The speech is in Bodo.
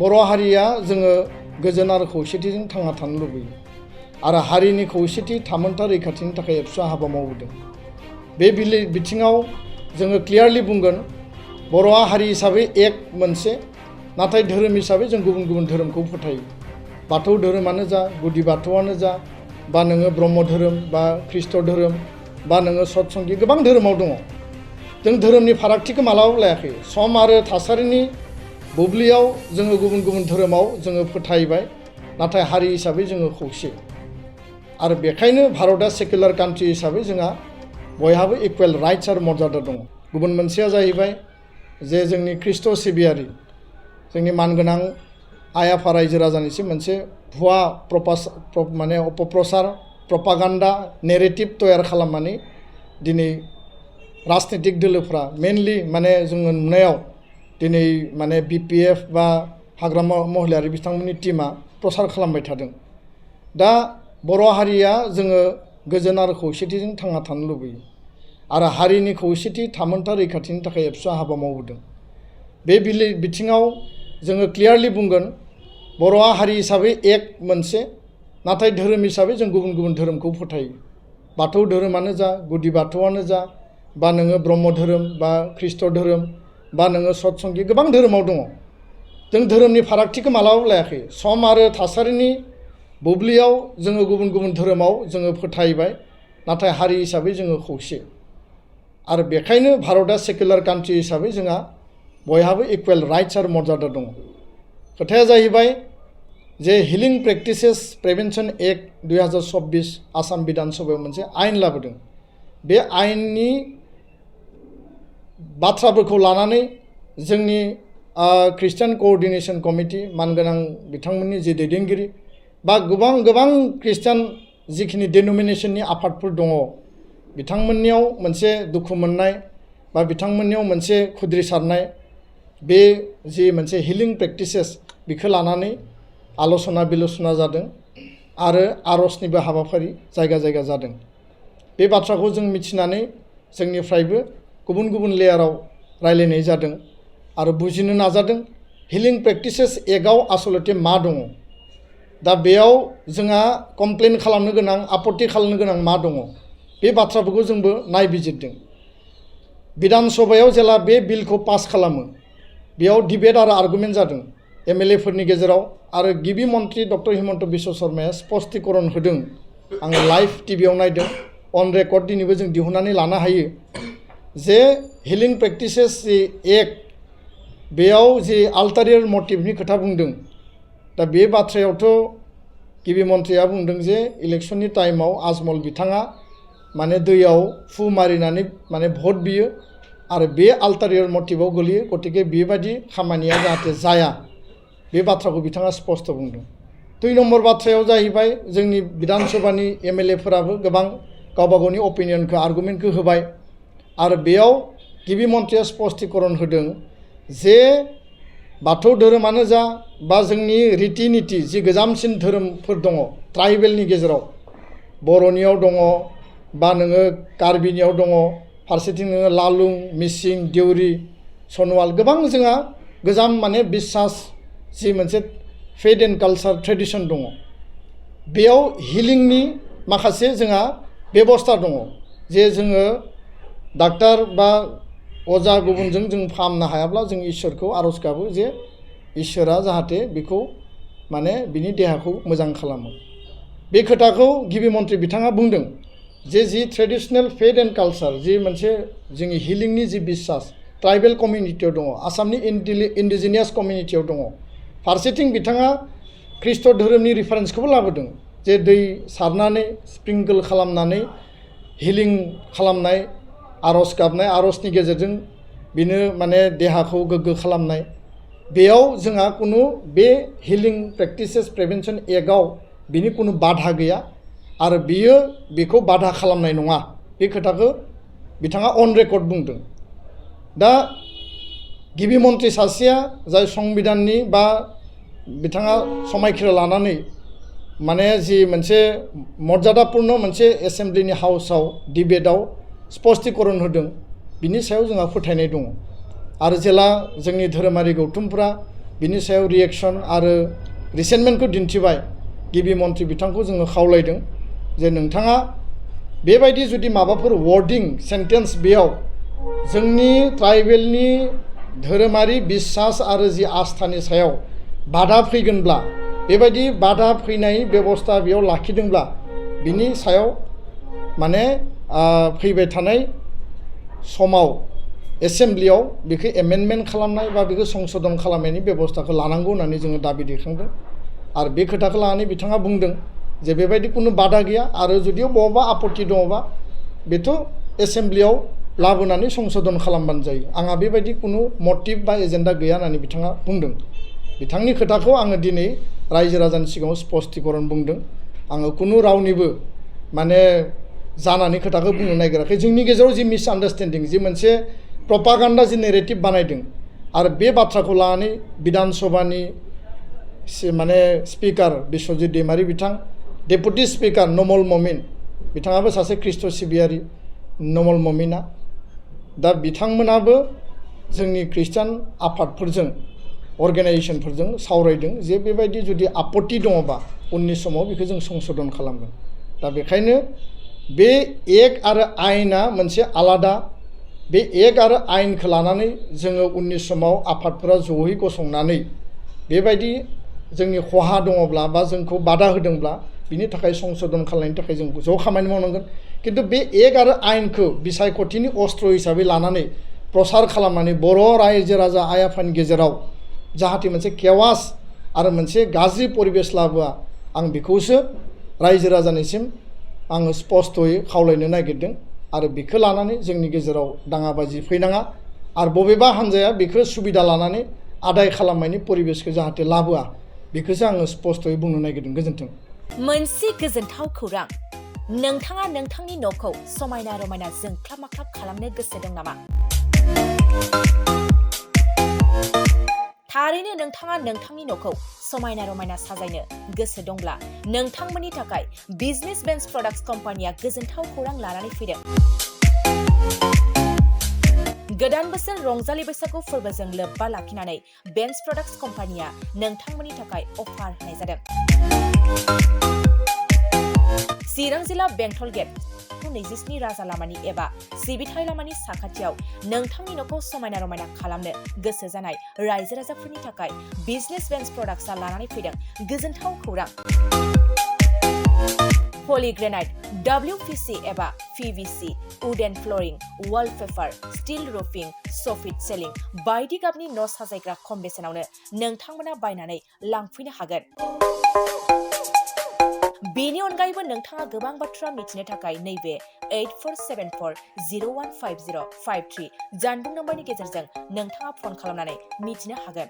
बर' हारिया जोङो गोजोन आरो खौसेथिजों थांना थानो लुबैयो आरो हारिनि खौसेथि थामोनथा रैखाथिनि थाखाय एबसुआ हाबा मावबोदों। बे बिथिङाव जोङो क्लियारलि बुंगोन बर'आ हारि हिसाबै एक मोनसे, नाथाय धोरोम हिसाबै जों गुबुन गुबुन धोरोमखौ फोथायो। बाथौ धोरोमानो जा, गुदि बाथौआनो जा, बा नोङो ब्रह्म धोरोम बा ख्रिस्ट धोरोम बा नोङो सतसंगि गोबां धोरोमाव दङ। जों धोरोमनि फारागथिखौ मालाबाबो लायाखै। सम आरो थासारिनि बुब्लियाव जोङो गुबुन गुबुन धोरोमाव जोङो फोथायबाय, नाथाय हारि हिसाबै जोङो खौसे। आरो बेखायनो भारतआ सेकुलार कान्ट्रि हिसाबै जोंहा बयहाबो इकुवेल राइट्स आरो मर्यादा दङ। गुबुन मोनसेया जाहैबाय जे जोंनि ख्रिस्ट सिबियारि जोंनि मानगोनां आइ आफा रायजो राजानिसिम मोनसे भुवा अपप्रचार प्रपागान्डा नेरेटिभ तैयार खालामनानै दिनै राजनितिक दोलोफ्रा मेनलि जोङो नुनायाव दिनै BPF बा हाग्रामा महिलारि बिथांमोननि टीमा प्रसार खालामबाय थादों। दा बर' हारिया जोङो गोजोन आरो खौसेथिजों थांना थानो लुबैयो आरो हारिनि खौसेथि थामोनथा रैखाथिनि थाखाय एबसुआ हाबा मावबोदों। बे बिथिङाव जोङो क्लियारलि बुंगोन बर'आ हारि हिसाबै एक मोनसे, नाथाय धोरोम हिसाबै जों गुबुन गुबुन धोरोमखौ फोथायो। बाथौ धोरोमानो जा, गुदि बाथौआनो जा, बा नोङो ब्रह्म धोरोम बा ख्रिस्ट धोरोम बा नोङो सतसंगि गोबां धोरोमाव दङ। जों धोरोमनि फारागथिखौ मालाबाबो लायाखै। सम आरो थासारिनि बुब्लियाव जोङो गुबुन गुबुन धोरोमाव जोङो फोथायबाय, नाथाय हारि हिसाबै जोङो खौसे। आरो बेखायनो भारतआ सेकुलार कान्ट्रि हिसाबै जोंहा बयहाबो इकुवेल राइट्स आरो मर्यादा दङ। खोथाया जाहैबाय जे हिलिं प्रेक्टिसेस प्रिभेन्सन एक्ट 2024 आसाम बिधान सभायाव मोनसे आयेन लाबोदों। बे आयेननि बाथ्राफोरखौ लानानै जोंनि ख्रिस्टियान क'अर्डिनेशन कमिटि मानगोनां बिथांमोननि जे दैदेनगिरि बा गोबां ख्रिस्टियान जिखिनि डेनोमिनेशननि आफादफोर दङ, बिथांमोननियाव मोनसे दुखु मोननाय बा बिथांमोननियाव मोनसे खुद्रिसारनाय, बे जि मोनसे हिलिं प्रेक्टिसेस बेखौ लानानै आल'सना बिल'सना जादों आरो आर'जनिबो हाबाफारि जायगा जायगा जादों। बे बाथ्राखौ जों मिथिनानै जोंनिफ्रायबो गुबुन गुबुन लेयाराव रायलायनाय जादों आरो बुजिनो नाजादों हिलिं प्रेक्टिसेस एक्टआव आसलते मा दङ। दा बेयाव जोंहा कमप्लेन खालामनो गोनां, आपत्ति खालामनो गोनां मा दङ, बे बाथ्राफोरखौ जोंबो नायबिजिरदों। बिधान सभायाव जेला बे बिलखौ पास खालामो, बेयाव डिबेट आरो आर्गुमेन्ट जादों MLA फोरनि गेजेराव, आरो गिबि मन्त्रि डक्टर हिमन्त बिश्व शर्माया स्पष्टीकरण होदों। आङो लाइभ टिभियाव नायदों, अन रेकर्ड दिनैबो जों दिहुननानै लानो हायो जे हिलिं प्रेक्टिसेस जि एक्ट बेयाव जि आल्टारियर मटिभनि खोथा बुंदों। दा बे बाथ्रायावथ' गिबि मन्थ्रिया बुंदों जे इलेक्शननि टाइमाव आजमल बिथाङा दैयाव फु मारिनानै भट बियो आरो बे आल्टारियर मटिभआव गोलैयो, गतिके बेबायदि खामानिया जाहाथे जाया, बे बाथ्राखौ बिथाङा स्पष्ट बुंदों। 2 नम्बर बाथ्रायाव जाहैबाय जोंनि बिधान सभानि MLA फोराबो गोबां गावबा गावनि अपिनियनखौ आर्गुमेन्टखौ होबाय आरो बेयाव गिबि मन्थ्रिया स्पष्टीकरण होदों जे बाथौ धोरोमानो जा बा जोंनि रिति निति जि गोजामसिन धोरोमफोर दङ ट्राइबेलनि गेजेराव, बर'नियाव दङ बा नोङो कार्बिनियाव दङ, फारसेथिं नोङो लालुं, मिसिं, देउरि, सनवाल, गोबां जोंहा गोजाम बिश्वास जि मोनसे फेथ एन्ड कालचार ट्रेडिशन दङ। बेयाव हिलिंनि माखासे जोंहा बेबस्था दङ जे जोङो डाक्टार बा अजा गुबुनजों जों फाहामनो हायाब्ला जों इसोरखौ आर'ज गाबो जे इसोरा जाहाथे बेखौ बिनि देहाखौ मोजां खालामो। बे खोथाखौ गिबि मन्थ्रि बिथाङा बुंदों जे जि ट्रेडिशनेल फेथ एन्ड कालचार जि मोनसे जोंनि हिलिंनि जि बिश्वास ट्राइबेल कमिउनिटियाव दङ, आसामनि इन्डिजिनियास कमिउनिटियाव दङ। फारसेथिं बिथाङा ख्रिस्ट धोरोमनि रिफारेन्सखौबो लाबोदों जे दै सारनानै स्प्रिंकल खालामनानै हिलिं खालामनाय, आर'ज गाबनाय, आर'जनि गेजेरजों बिनो देहाखौ गोग्गो खालामनाय। बेयाव जोंहा कुनु बे हिलिं प्रेक्टिसेस प्रिभेन्सन एक्टआव बिनि कुनु बाधा गैया आरो बेखौ बाधा खालामनाय नङा। बे खोथाखौ बिथाङा अन रेकर्ड बुंदों। दा गिबि मन्थ्रि सासेया जाय संबिधाननि बा बिथाङा समायखिरा लानानै जि मोनसे मर्यादापूर्ण मोनसे एसेम्ब्लिनि हाउसाव डिबेटआव स्पष्टीकरण होदों, बिनि सायाव जोंहा फोथायनाय दङ। आरो जेला जोंनि धोरोमारि गौथुमफोरा बिनि सायाव रिएक्शन आरो रिसेन्टमेन्टखौ दिन्थिबाय गिबि मन्थ्रि बिथांखौ जोङो खावलायदों जे नोंथाङा बेबायदि जुदि माबाफोर वार्डिं सेन्टेन्स बेयाव जोंनि ट्राइबेलनि धोरोमारि बिश्वास आरो जि आस्थानि सायाव बाधा फैगोनब्ला बेबायदि बाधा फैनाय बेबस्था बेयाव लाखिदोंब्ला बिनि सायाव माने फैबाय थानाय समाव एसेम्ब्लियाव बेखौ एमेन्डमेन्ट खालामनाय बा बेखौ संशोधन खालामनायनि बेबस्थाखौ लानांगौ होननानै जोङो दाबि दैखांदों आरो बे खोथाखौ लानानै बिथाङा बुंदों जे बेबायदि कुनु बाधा गैया आरो जुदिও बहाबा आपत्ति दङबा बेथ' एसेम्ब्लियाव लाबोनानै संशोधन खालामबानो जायो आंहा बेबायदि कुनु मटिभ बा एजेन्डा गैया होननानै बिथाङा बुंदों बिथांनि खोथाखौ आङो दिनै रायजो राजानि सिगाङाव स्पष्टीकरण बुंदों आङो कुनु रावनिबो माने जानानै खोथाखौ बुंनो नागिराखै जोंनि गेजेराव जि मिसआन्डारस्टेन्डिं जि मोनसे प्रपागान्डा जि नेरेटिभ बानायदों आरो बे बाथ्राखौ लानानै बिधान सभानि माने स्पिकार बिश्वजित दैमारी बिथां डेपुटि स्पिकार नमल ममिन बिथाङाबो सासे ख्रिस्ट' सिबियारि नमल ममिना दा बिथांमोनाबो जोंनि ख्रिस्टान आफादफोरजों अर्गेनाइजेसनफोरजों सावरायदों जे बेबायदि जुदि आपत्ति दङबा उननि समाव बेखौ जों संशोधन खालामगोन दा बेखायनो बे एक आरो आयेना मोनसे आलादा बे एक आरो आयेनखौ लानानै जोङो उननि समाव आफादफोरा जयै गसंनानै बेबायदि जोंनि खहा दङब्ला बा जोंखौ बादा होदोंब्ला बिनि थाखाय संशोधन खालामनायनि थाखाय जों ज' खामानि मावनांगोन किन्तु बे एक आरो आयेनखौ बिसायख'थिनि अस्त्र हिसाबै लानानै प्रसार खालामनानै बर' रायजो राजा आइ आफानि गेजेराव जाहाथे मोनसे केवास आरो मोनसे गाज्रि परिबेस लाबोआ आं बेखौसो रायजो राजानिसिम आङो स्पष्टयै खावलायनो नागिरदों आरो बेखौ लानानै जोंनि गेजेराव दाङाबाजि फैनाङा आरो बबेबा हान्जाया बेखौ सुबिदा लानानै आदाय खालामनायनि परिबेसखौ जाहाथे लाबोआ बेखौसो आङो स्पष्टयै बुंनो नागिरदों गोजोन्थों मोनसे गोजोनथाव खौरां नोंथाङा नोंथांनि न'खौ समायना रमायना जोंख्लाब माख्लाब खालामनो गोसो दं नामा थारैनो नोंथाङा नोंथांनि न'खौ समायना रमायना साजायनो गोसो दंब्ला नोंथांमोननि थाखाय बिजनेस बेन्स प्रडाक्ट्स कम्पानिया गोजोनथाव खौरां लानानै फैदों गोदान बोसोर रंजालि बैसागु फोरबोजों लोब्बा लाखिनानै बेन्स प्रडाक्ट्स कम्पानिया नोंथांमोननि थाखाय अफार होनाय जादों चिरां जिल्ला बेंटल गेट 27 राजा लामानि एबा सिबिथाय लामानि साखाथियाव नोंथांनि न'खौ समायना रमायना खालामनो गोसो जानाय रायजो राजाफोरनि थाखाय बिजनेस बेन्स प्रडाक्ट्सआ लानानै फैदों गोजोनथाव खौरां पलिग्रेनाइट WPC एबा PVC wooden flooring wallpaper steel roofing soffit ceiling बायदि गाबनि न' साजायग्रा खम बेसेनावनो नोंथांमोना बायनानै लांफैनो हागोन बेनि अनगायैबो नोंथाङा गोबां बाथ्रा मिथिनो थाखाय नैबे 8474015053 जानबुं नम्बरनि गेजेरजों नोंथाङा फन खालामनानै मिथिनो हागोन